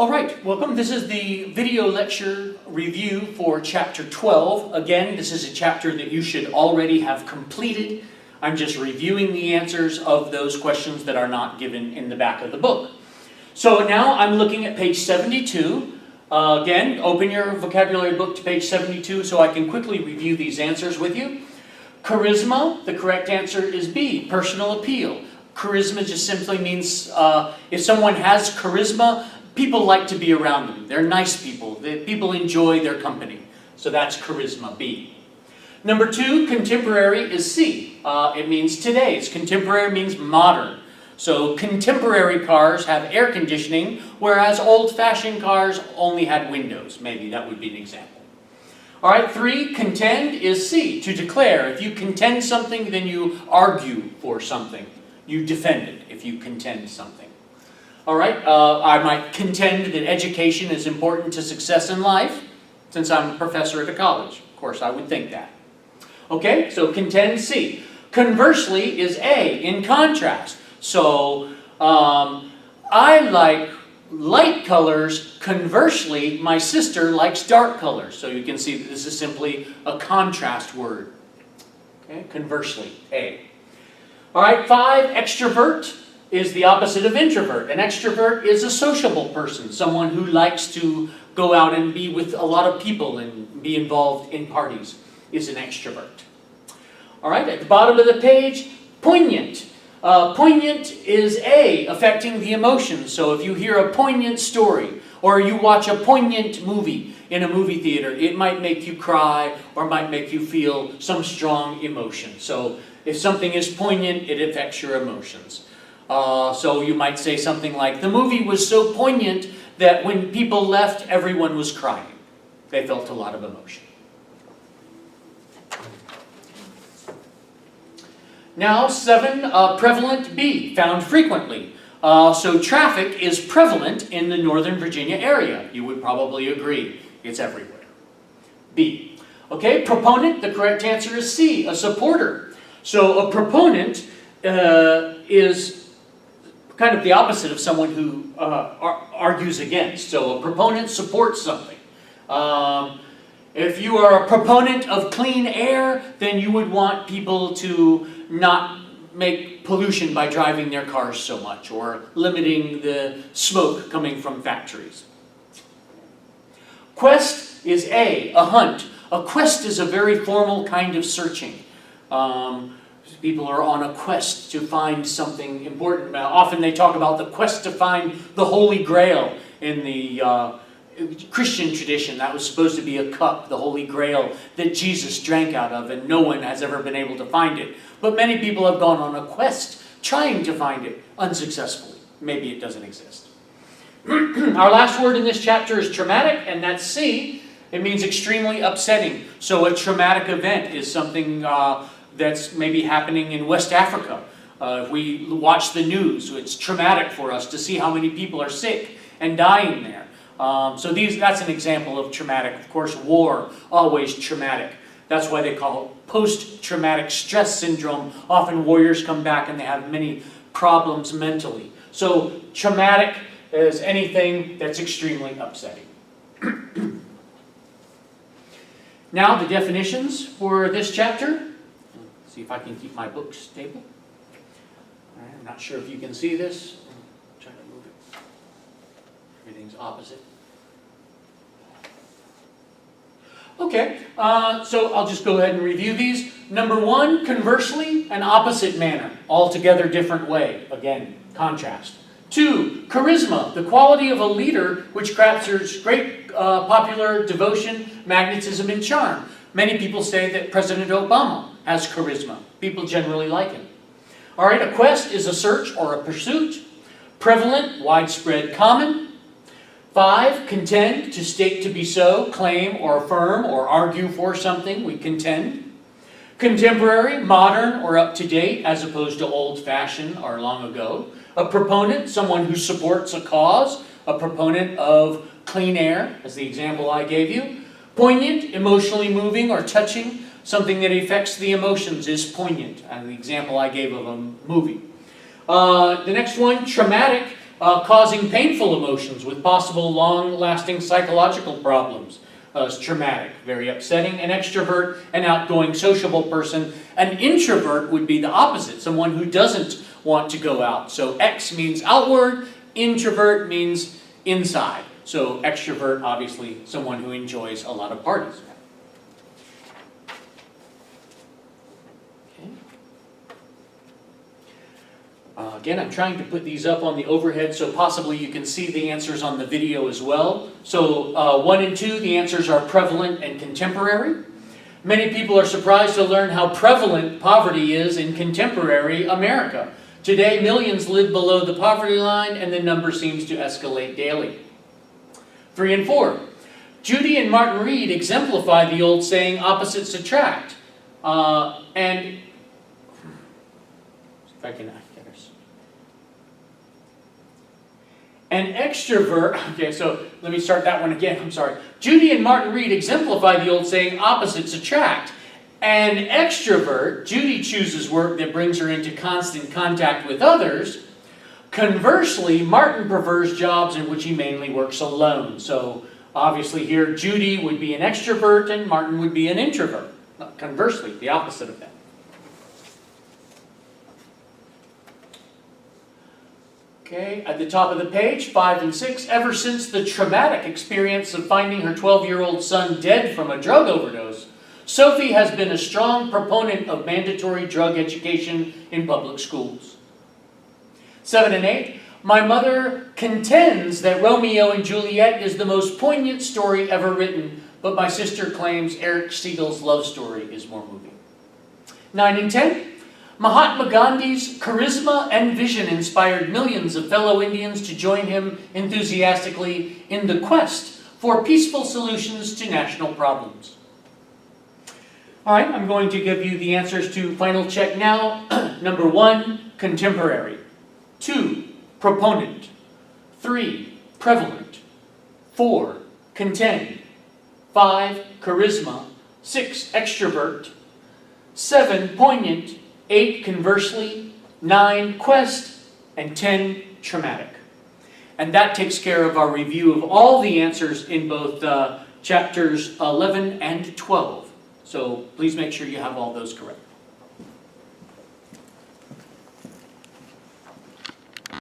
Alright, welcome. This is the video lecture review for chapter 12. Again, this is a chapter that you should already have completed. I'm just reviewing the answers of those questions that are not given in the back of the book. So now I'm looking at page 72. Again, open your vocabulary book to page 72 so I can quickly review these answers with you. Charisma, the correct answer is B, personal appeal. Charisma just simply means if someone has charisma, people like to be around them. They're nice people. People enjoy their company. So that's charisma, B. Number 2, contemporary is C. It means today's. Contemporary means modern. So contemporary cars have air conditioning, whereas old-fashioned cars only had windows. Maybe that would be an example. All right, 3, contend is C, to declare. If you contend something, then you argue for something. You defend it if you contend something. All right, I might contend that education is important to success in life, since I'm a professor at a college. Of course, I would think that. Okay, so contend C. Conversely is A, in contrast. So, I like light colors. Conversely, my sister likes dark colors. So you can see that this is simply a contrast word. Okay, conversely, A. All right, 5, extrovert is the opposite of introvert. An extrovert is a sociable person, someone who likes to go out and be with a lot of people and be involved in parties, is an extrovert. All right, at the bottom of the page, poignant. Poignant is A, affecting the emotions. So if you hear a poignant story, or you watch a poignant movie in a movie theater, it might make you cry, or might make you feel some strong emotion. So if something is poignant, it affects your emotions. So you might say something like, the movie was so poignant that when people left, everyone was crying. They felt a lot of emotion. Now, 7, prevalent B, found frequently. So traffic is prevalent in the Northern Virginia area. You would probably agree. It's everywhere. B. Okay, proponent, the correct answer is C, a supporter. So a proponent is kind of the opposite of someone who argues against. So a proponent supports something. If you are a proponent of clean air, then you would want people to not make pollution by driving their cars so much, or limiting the smoke coming from factories. Quest is A, a hunt. A quest is a very formal kind of searching. People are on a quest to find something important. Often they talk about the quest to find the Holy Grail in the Christian tradition. That was supposed to be a cup, the Holy Grail, that Jesus drank out of, and no one has ever been able to find it. But many people have gone on a quest trying to find it unsuccessfully. Maybe it doesn't exist. Our last word in this chapter is traumatic, and that's C. It means extremely upsetting. So a traumatic event is something that's maybe happening in West Africa. If we watch the news, it's traumatic for us to see how many people are sick and dying there. So that's an example of traumatic. Of course, war, always traumatic. That's why they call it post-traumatic stress syndrome. Often warriors come back and they have many problems mentally. So traumatic is anything that's extremely upsetting. Now the definitions for this chapter. See if I can keep my book stable. I'm not sure if you can see this. I'm trying to move it. Everything's opposite. Okay, so I'll just go ahead and review these. Number 1, conversely, an opposite manner, altogether different way. Again, contrast. 2, charisma, the quality of a leader which captures great popular devotion, magnetism, and charm. Many people say that President Obama has charisma. People generally like him. All right, a quest is a search or a pursuit. Prevalent, widespread, common. 5, contend, to state to be so, claim or affirm or argue for something, we contend. Contemporary, modern or up to date, as opposed to old-fashioned or long ago. A proponent, someone who supports a cause. A proponent of clean air, as the example I gave you. Poignant, emotionally moving or touching. Something that affects the emotions is poignant, and the example I gave of a movie. The next one, traumatic, causing painful emotions with possible long-lasting psychological problems. Is traumatic, very upsetting. An extrovert, an outgoing, sociable person. An introvert would be the opposite, someone who doesn't want to go out. So X means outward, introvert means inside. So extrovert, obviously, someone who enjoys a lot of parties. Again, I'm trying to put these up on the overhead so possibly you can see the answers on the video as well. So 1 and 2, the answers are prevalent and contemporary. Many people are surprised to learn how prevalent poverty is in contemporary America. Today, millions live below the poverty line, and the number seems to escalate daily. 3 and 4, Judy and Martin Reed exemplify the old saying, opposites attract. And if I can... An extrovert, okay, so let me start that one again, I'm sorry. Judy and Martin Reed exemplify the old saying, opposites attract. An extrovert, Judy chooses work that brings her into constant contact with others. Conversely, Martin prefers jobs in which he mainly works alone. So obviously here, Judy would be an extrovert and Martin would be an introvert. Conversely, the opposite of that. Okay, at the top of the page, 5 and 6, ever since the traumatic experience of finding her 12-year-old son dead from a drug overdose, Sophie has been a strong proponent of mandatory drug education in public schools. 7 and 8, my mother contends that Romeo and Juliet is the most poignant story ever written, but my sister claims Eric Siegel's love story is more moving. 9 and 10, Mahatma Gandhi's charisma and vision inspired millions of fellow Indians to join him enthusiastically in the quest for peaceful solutions to national problems. All right, I'm going to give you the answers to final check now. Number 1, contemporary. 2, proponent. 3, prevalent. 4, contend. 5, charisma. 6, extrovert. 7, poignant. 8, conversely, 9, quest, and 10, traumatic. And that takes care of our review of all the answers in both chapters 11 and 12. So please make sure you have all those correct.